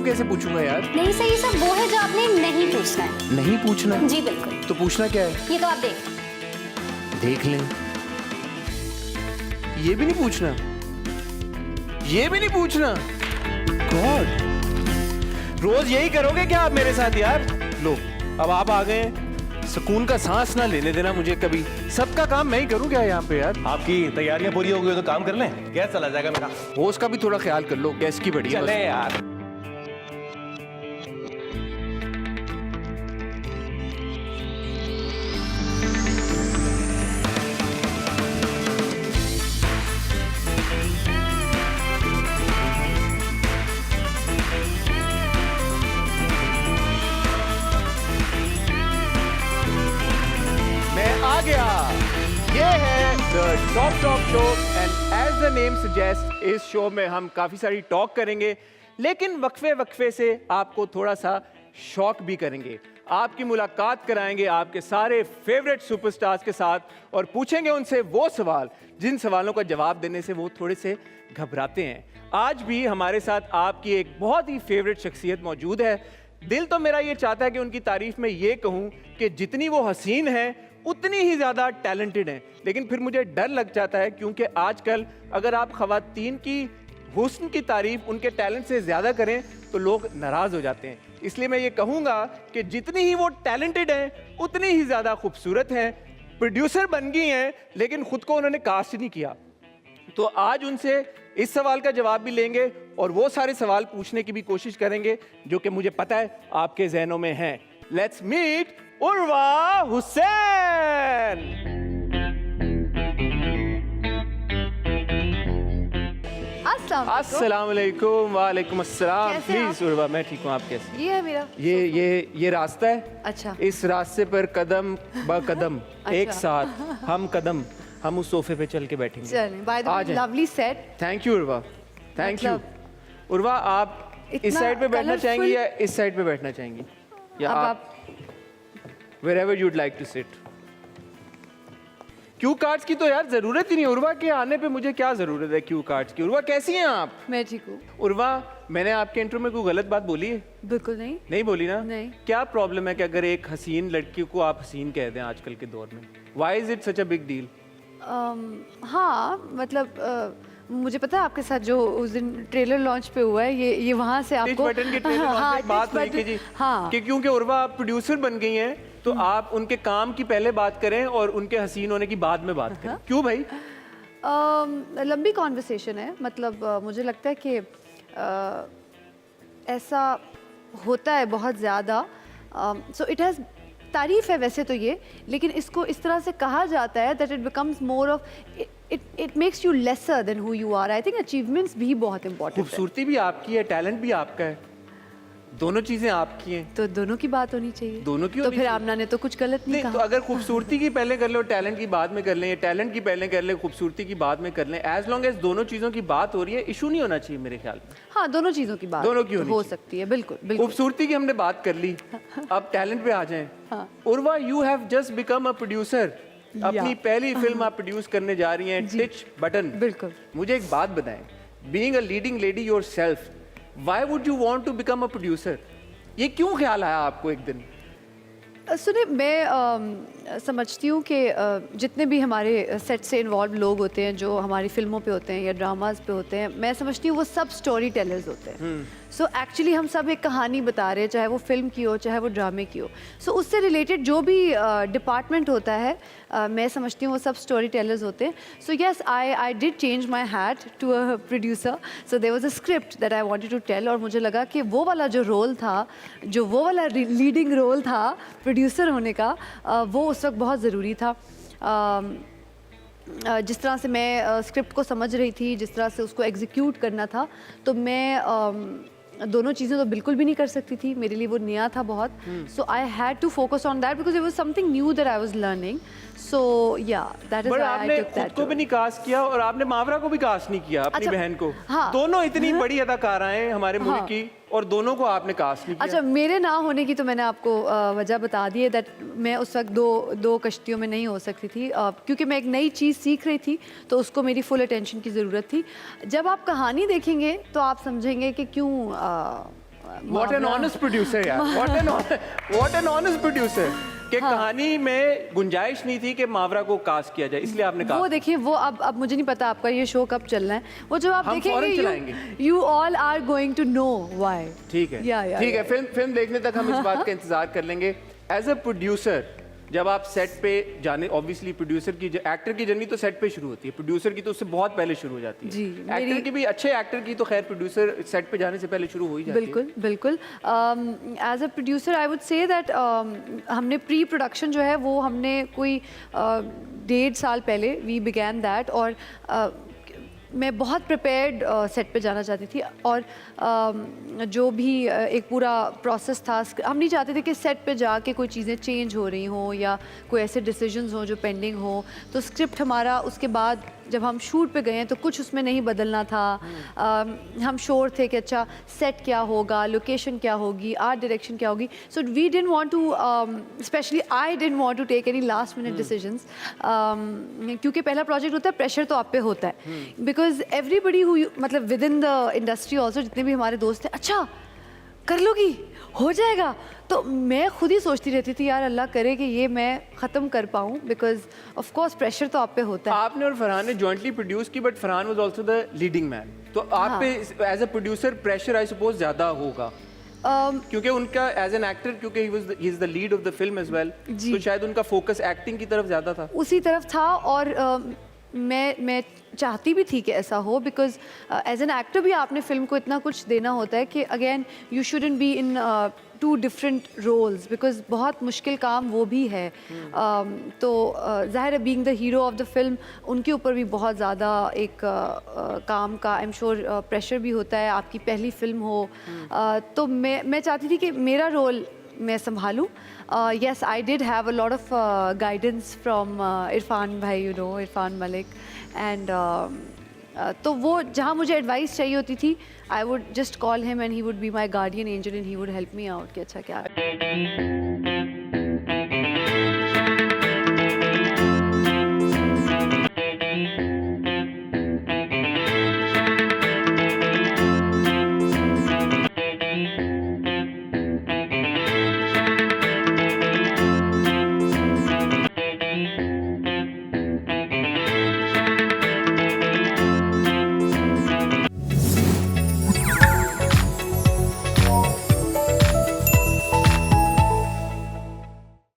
कैसे पूछूंगा यार? नहीं सर, ये सब वो है जो आपने नहीं पूछना है। नहीं पूछना? जी बिल्कुल। तो पूछना क्या है? ये तो आप देख लें। ये भी नहीं पूछना? ये भी नहीं पूछना? गॉड, रोज यही करोगे क्या आप मेरे साथ यार? लो, अब आप आ गए हैं, सुकून का सांस ना लेने देना मुझे कभी। सबका काम मैं ही करूं क्या यहाँ पे यार? आपकी तैयारियां पूरी हो गई तो काम कर लें, गैस चला जाएगा मेरा। होश का भी थोड़ा ख्याल कर लो, गैस की बढ़िया। चले यार। आ गया। ये है the top show and as the name suggest इस शो में हम काफी सारी टॉक करेंगे, लेकिन वक्फे से आपको थोड़ा सा शॉक भी करेंगे। आपकी मुलाकात कराएंगे आपके सारे फेवरेट सुपरस्टार्स के साथ और पूछेंगे उनसे वो सवाल जिन सवालों का जवाब देने से वो थोड़े से घबराते हैं। आज भी हमारे साथ आपकी एक बहुत ही फेवरेट शख्सियत मौजूद है। दिल तो मेरा ये चाहता है कि उनकी तारीफ में ये कहूँ कि जितनी वो हसीन है उतनी ही ज़्यादा टैलेंटेड हैं, लेकिन फिर मुझे डर लग जाता है क्योंकि आजकल अगर आप ख़वातीन की हुस्न की तारीफ उनके टैलेंट से ज़्यादा करें तो लोग नाराज़ हो जाते हैं। इसलिए मैं ये कहूँगा कि जितनी ही वो टैलेंटेड हैं उतनी ही ज़्यादा खूबसूरत हैं। प्रोड्यूसर बन गई हैं लेकिन ख़ुद को उन्होंने कास्ट नहीं किया। तो आज उनसे इस सवाल का जवाब भी लेंगे और वो सारे सवाल पूछने की भी कोशिश करेंगे जो कि मुझे पता है आपके जहनों में हैं। Let's meet Urwa Hussain. अस्सलाम वालेकुम। वालेकुम अस्सलाम। प्लीज उर्वा, मैं ठीक हूँ, आप कैसे? ये है मेरा ये रास्ता है। अच्छा। इस रास्ते पर कदम ब कदम एक साथ हम उस सोफे पे चल के बैठेंगे। चलें। By the way lovely set. Thank you Urwa, thank you. Urwa, आप इस साइड पे बैठना चाहेंगी या इस साइड पे बैठना चाहेंगी? या आप wherever you'd like to sit। Cue cards की तो यार जरूरत ही नहीं उर्वा के आने पे। मुझे क्या जरूरत है क्यू कार्ड्स की? उर्वा कैसी हैं आप? मैं ठीक हूँ। उर्वा, मैंने आपके इंट्रो में कोई गलत बात बोली है? बिल्कुल नहीं। नहीं बोली ना? नहीं। क्या प्रॉब्लम है कि अगर एक हसीन लड़की को आप हसीन कह दें आजकल के दौर में? Why is it such a big deal? हाँ, मतलब मुझे पता है आपके साथ जो उस दिन ट्रेलर लॉन्च पे हुआ है, ये वहाँ से आपको बटन के ट्रेलर लॉन्च पे बात हुई कि जी हाँ, कि क्योंकि उर्वा आप प्रोड्यूसर बन गई हैं तो आप उनके काम की पहले बात करें और उनके हसीन होने की बाद में बात करें। क्यों भाई? लंबी कॉन्वर्सेशन है। मतलब मुझे लगता है कि ऐसा होता है बहुत ज़्यादा। सो इट हैज़ तारीफ है वैसे तो ये, लेकिन इसको इस तरह से कहा जाता है that it becomes more of it makes you lesser than who you are. I think achievements भी बहुत इंपॉर्टेंट है। खूबसूरती भी आपकी है, टैलेंट भी आपका है, दोनों चीजें आपकी हैं। तो दोनों की बात होनी चाहिए। दोनों की तो फिर आमना ने तो कुछ गलत नहीं कहा। तो अगर खूबसूरती की पहले कर ले और टैलेंट की बाद में कर लें, टैलेंट की पहले कर ले खूबसूरती की बाद में कर लें, एज लॉन्ग एज दोनों चीजों की बात हो रही है, इशू नहीं होना चाहिए मेरे ख्याल में। हाँ, दोनों चीजों की बात दोनों की हो सकती है। बिल्कुल बिल्कुल। खूबसूरती की हमने बात कर ली, अब टैलेंट पे आ जाएं। Urwa, you have just become a producer. अपनी पहली फिल्म आप प्रोड्यूस करने जा रही हैं, टिच बटन। बिल्कुल। मुझे एक बात बताएं, being a leading lady yourself, why would you want to become a producer? ये क्यों ख्याल आया आपको एक दिन? सुने, मैं समझती हूँ कि जितने भी हमारे सेट से इन्वॉल्व लोग होते हैं, जो हमारी फिल्मों पे होते हैं या ड्रामाज पे होते हैं, मैं समझती हूँ वो सब स्टोरी टेलर्स होते हैं। सो एक्चुअली हम सब एक कहानी बता रहे हैं, चाहे वो फिल्म की हो चाहे वो ड्रामे की हो। सो उससे रिलेटेड जो भी डिपार्टमेंट होता है, मैं समझती हूँ वो सब स्टोरी टेलर्स होते हैं। So yes, I did change my hat to a producer. So there was a script that I wanted to tell, और मुझे लगा कि वो वाला जो रोल था, जो वो वाला लीडिंग रोल था प्रोड्यूसर होने का, वो उस वक्त बहुत ज़रूरी था। जिस तरह से मैं स्क्रिप्ट को समझ रही थी, जिस तरह से उसको एग्जीक्यूट करना था, तो मैं दोनों चीज़ें तो बिल्कुल भी नहीं कर सकती थी। मेरे लिए वो नया था बहुत। So I had to focus on that because it was something new that I was learning. So yeah that is why I took that. खुद को भी नहीं कास्ट किया और आपने मावरा को भी कास्ट नहीं किया, अपनी बहन को। हाँ। दोनों इतनी बड़ी अदाकारा हैं हमारे मुल्क की और दोनों को आपने कास्ट नहीं किया। अच्छा, मेरे ना होने की तो मैंने आपको वजह बता दी है दैट मैं उस वक्त दो कश्तियों में नहीं हो सकती थी, क्योंकि मैं एक नई चीज़ सीख रही थी, तो उसको मेरी फुल अटेंशन की ज़रूरत थी। जब आप कहानी देखेंगे तो आप समझेंगे कि क्यों व्हाट एन ऑनेस्ट प्रोड्यूसर यार, व्हाट एन ऑनेस्ट प्रोड्यूसर कि कहानी में गुंजाइश नहीं थी कि मावरा को कास्ट किया जाए, इसलिए आपने कहा। वो देखिए, वो अब मुझे नहीं पता आपका ये शो कब चलना है, वो जब आप हम फौरन देखेंगे चलाएंगे। You all are going to know why. ठीक है, ठीक है, फिल्म देखने तक हम इस बात का इंतजार कर लेंगे। एज अ प्रोड्यूसर जब आप सेट पे जाने, ऑब्वियसली प्रोड्यूसर की, एक्टर की जर्नी तो सेट पे शुरू होती है, प्रोड्यूसर की तो उससे बहुत पहले शुरू हो जाती है। जी, एक्टर की भी, अच्छे एक्टर की तो खैर प्रोड्यूसर सेट पे जाने से पहले शुरू हो ही जाती है। बिल्कुल बिल्कुल। As a producer I would say that हमने प्री प्रोडक्शन जो है वो हमने कोई 1.5 साल पहले वी बिगैन दैट, और मैं बहुत प्रिपेयर्ड सेट पे जाना चाहती थी, और जो भी एक पूरा प्रोसेस था, हम नहीं चाहते थे कि सेट पे जाके कोई चीज़ें चेंज हो रही हों या कोई ऐसे डिसीजंस हों जो पेंडिंग हो। तो स्क्रिप्ट हमारा उसके बाद जब हम शूट पे गए हैं तो कुछ उसमें नहीं बदलना था। हम श्योर थे कि अच्छा सेट क्या होगा, लोकेशन क्या होगी, आर्ट डायरेक्शन क्या होगी। So we didn't want to, especially I didn't want to take any last minute decisions, क्योंकि पहला प्रोजेक्ट होता है, प्रेशर तो आप पे होता है, बिकॉज एवरीबडी हु, मतलब with in the industry also, जितने भी हमारे दोस्त हैं, अच्छा कर लोगी, हो जाएगा। तो मैं खुद ही सोचती रहती थी यार अल्लाह करे कि ये मैं ख़त्म कर पाऊँ, बिकॉज ऑफ कोर्स प्रेशर तो आप पे होता है। आपने और फरहान ने जॉइंटली प्रोड्यूस की, but Farhan was also the leading man, तो आप पे as a producer pressure I suppose ज़्यादा होगा, क्योंकि उनका एज एन एक्टर, क्योंकि he is the lead of the film as well, तो शायद उनका फोकस एक्टिंग की तरफ ज़्यादा था। उसी तरफ था, और मैं चाहती भी थी कि ऐसा हो, बिकॉज एज एन एक्टर भी आपने फिल्म को इतना कुछ देना होता है कि again you shouldn't be in 2 different roles, because बहुत मुश्किल काम वो भी है। तो ज़ाहिर है being the hero of the film उनके ऊपर भी बहुत ज़्यादा एक काम का आई एम श्योर प्रेशर भी होता है, आपकी पहली फिल्म हो। तो मैं चाहती थी कि मेरा रोल मैं संभालूं। Yes, I did have a lot of guidance from Irfan भाई, you know, Irfan Malik, and तो वो जहाँ मुझे एडवाइस चाहिए होती थी, I would just call him and he would be my guardian angel and he would help me out कि अच्छा क्या है।